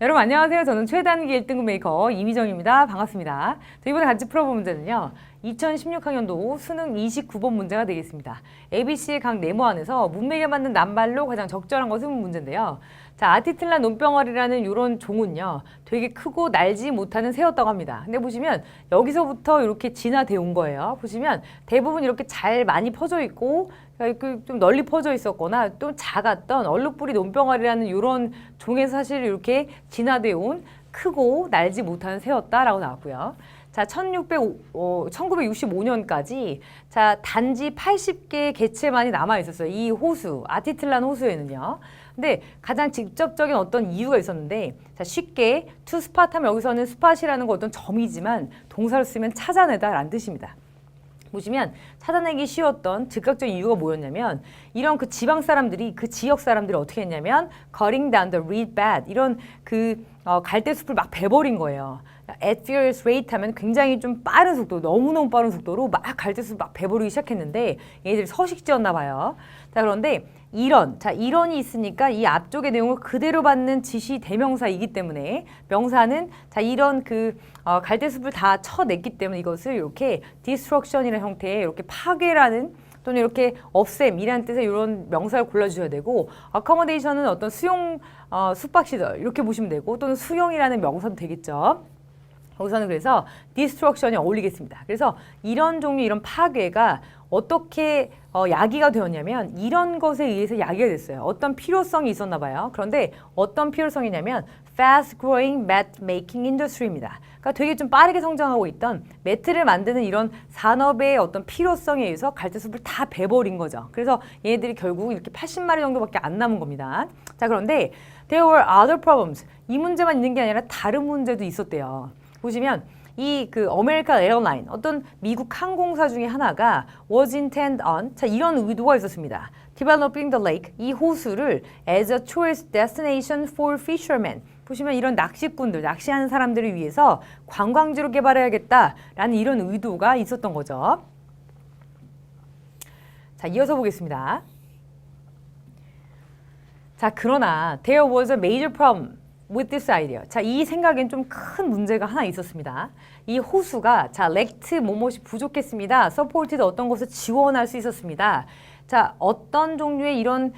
여러분 안녕하세요. 저는 최단기 1등급 메이커 이미정입니다. 반갑습니다. 이번에 같이 풀어볼 문제는요. 2016학년도 수능 29번 문제가 되겠습니다. ABC의 각 네모 안에서 문맥에 맞는 낱말로 가장 적절한 것은 문제인데요. 자, 아티틀란 논병아리라는 이런 종은요. 되게 크고 날지 못하는 새였다고 합니다. 근데 보시면 여기서부터 이렇게 진화되어 온 거예요. 보시면 대부분 이렇게 잘 많이 퍼져 있고 좀 널리 퍼져 있었거나 또 작았던 얼룩뿌리 논병아리라는 이런 종에서 사실 이렇게 진화되어 온 크고 날지 못하는 새였다라고 나왔고요. 자, 1965년까지 자, 단지 80개의 개체만이 남아 있었어요. 이 호수, 아티틀란 호수에는요. 근데 가장 직접적인 어떤 이유가 있었는데, 자, 쉽게 to spot 하면 여기서는 spot이라는 거 어떤 점이지만 동사를 쓰면 찾아내다라는 뜻입니다. 보시면 찾아내기 쉬웠던 즉각적인 이유가 뭐였냐면 이런 그 지방 사람들이 그 지역 사람들이 어떻게 했냐면 cutting down the reed bed 이런 그 갈대숲을 막 베버린 거예요. at furious rate 하면 굉장히 좀 빠른 속도, 너무너무 빠른 속도로 막 갈대숲을 막 베버리기 시작했는데 얘들이 서식지였나 봐요. 자, 그런데 이런이 있으니까 이 앞쪽의 내용을 그대로 받는 지시 대명사이기 때문에 명사는 자, 이런 그 갈대숲을 다 쳐냈기 때문에 이것을 이렇게 destruction이라는 형태의 이렇게 파괴라는 또는 이렇게 없앰이라는 뜻의 이런 명사를 골라주셔야 되고 accommodation은 어떤 수용 숙박시설 이렇게 보시면 되고 또는 수용이라는 명사도 되겠죠. 여기서는 그래서 destruction이 어울리겠습니다. 그래서 이런 종류 이런 파괴가 어떻게 야기가 되었냐면 이런 것에 의해서 야기가 됐어요. 어떤 필요성이 있었나 봐요. 그런데 어떤 필요성이냐면 fast growing mat making industry입니다. 그러니까 되게 좀 빠르게 성장하고 있던 매트를 만드는 이런 산업의 어떤 필요성에 의해서 갈대숲을 다 베버린 거죠. 그래서 얘네들이 결국 이렇게 80마리 정도밖에 안 남은 겁니다. 자, 그런데 there were other problems. 이 문제만 있는 게 아니라 다른 문제도 있었대요. 보시면 이 그 아메리칸 에어라인 어떤 미국 항공사 중에 하나가 was intend on 자 이런 의도가 있었습니다. developing the lake 이 호수를 as a tourist destination for fishermen 보시면 이런 낚시꾼들 낚시하는 사람들을 위해서 관광지로 개발해야겠다라는 이런 의도가 있었던 거죠. 자, 이어서 보겠습니다. 자, 그러나 there was a major problem with this idea. 자, 이 생각엔 좀 큰 문제가 하나 있었습니다. 이 호수가 자, 렉트 뭐뭇이 부족했습니다. supported 어떤 것을 지원할 수 있었습니다. 자, 어떤 종류의 이런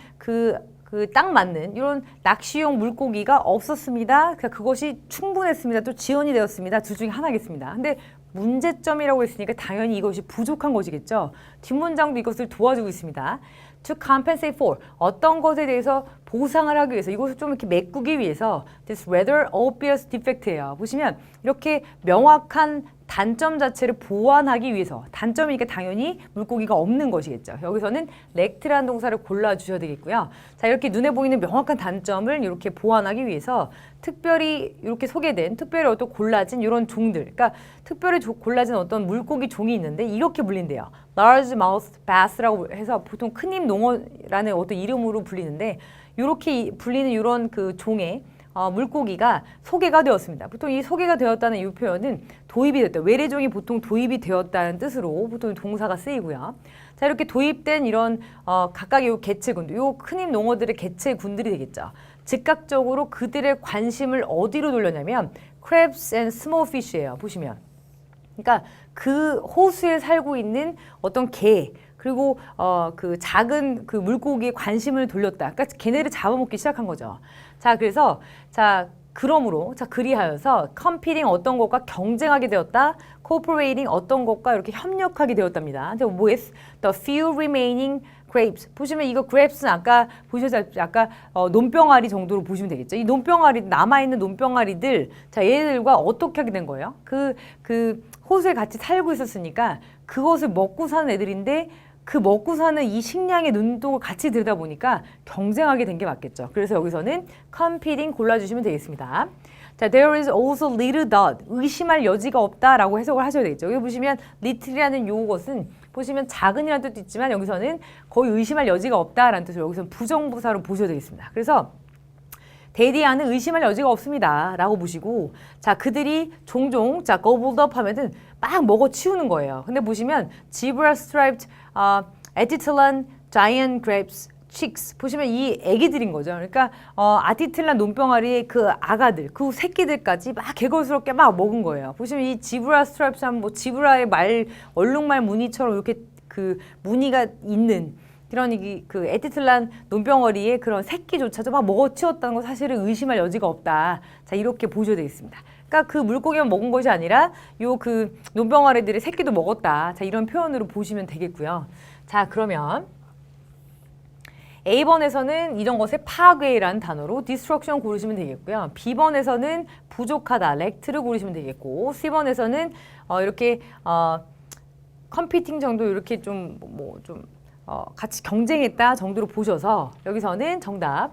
딱 맞는 이런 낚시용 물고기가 없었습니다. 그것이 충분했습니다. 또 지원이 되었습니다. 둘 중에 하나겠습니다. 근데 문제점이라고 했으니까 당연히 이것이 부족한 것이겠죠. 뒷문장도 이것을 도와주고 있습니다. To compensate for 어떤 것에 대해서 보상을 하기 위해서 이것을 좀 이렇게 메꾸기 위해서 this rather obvious defect예요. 보시면 이렇게 명확한 단점 자체를 보완하기 위해서 단점이니까 당연히 물고기가 없는 것이겠죠. 여기서는 렉트라는 동사를 골라주셔야 되겠고요. 자, 이렇게 눈에 보이는 명확한 단점을 이렇게 보완하기 위해서 특별히 이렇게 소개된 특별히 어떤 골라진 이런 종들 그러니까 특별히 골라진 어떤 물고기 종이 있는데 이렇게 불린대요. largemouth bass라고 해서 보통 큰입 농어라는 어떤 이름으로 불리는데 이렇게 불리는 이런 그 종의 물고기가 소개가 되었습니다. 보통 이 소개가 되었다는 이 표현은 도입이 됐다. 외래종이 보통 도입이 되었다는 뜻으로 보통 동사가 쓰이고요. 자, 이렇게 도입된 이런 각각의 요 개체군들, 요 큰입 농어들의 개체군들이 되겠죠. 즉각적으로 그들의 관심을 어디로 돌렸냐면 crabs and small fish예요. 보시면. 그러니까 그 호수에 살고 있는 어떤 개 그리고 그 작은 그 물고기에 관심을 돌렸다. 그러니까 걔네를 잡아먹기 시작한 거죠. 자, 그래서 자 그러므로 자 그리하여서 competing 어떤 것과 경쟁하게 되었다. cooperating 어떤 것과 이렇게 협력하게 되었답니다. with the few remaining grapes. 보시면 이거 grapes는 아까 보셨죠? 아까 논병아리 정도로 보시면 되겠죠. 이 논병아리 남아있는 논병아리들 자 얘들과 어떻게 하게 된 거예요? 그 호수에 같이 살고 있었으니까 그것을 먹고 사는 애들인데 그 먹고 사는 이 식량의 눈도 같이 들다 보니까 경쟁하게 된 게 맞겠죠. 그래서 여기서는 competing 골라주시면 되겠습니다. 자, there is also little doubt. 의심할 여지가 없다라고 해석을 하셔야 되겠죠. 여기 보시면 little이라는 요것은 보시면 작은이라는 뜻도 있지만 여기서는 거의 의심할 여지가 없다라는 뜻으로 여기서는 부정부사로 보셔야 되겠습니다. 그래서 대디아는 의심할 여지가 없습니다. 라고 보시고 자 그들이 종종 자 gobbled up 하면은 막 먹어 치우는 거예요. 근데 보시면 zebra striped, Attilan, giant grapes, chicks 보시면 이 애기들인 거죠. 그러니까 아티틀란 논병아리의 그 아가들, 그 새끼들까지 막 개걸스럽게 막 먹은 거예요. 보시면 이 지브라 스트라이프스 하면 뭐 지브라의 얼룩말 무늬처럼 이렇게 그 무늬가 있는 그런 그 에티틀란 논병아리의 그런 새끼조차도 막 먹어치웠다는 거 사실은 의심할 여지가 없다. 자, 이렇게 보셔야 되겠습니다. 그러니까 그 물고기만 먹은 것이 아니라 요 그 논병아리들의 새끼도 먹었다. 자, 이런 표현으로 보시면 되겠고요. 자, 그러면 A번에서는 이런 것의 파괴라는 단어로 destruction 고르시면 되겠고요. B번에서는 부족하다, lact를 고르시면 되겠고, C번에서는 이렇게 competing 정도 이렇게 좀 같이 경쟁했다 정도로 보셔서 여기서는 정답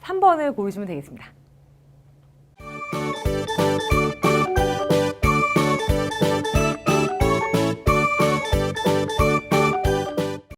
3번을 고르시면 되겠습니다.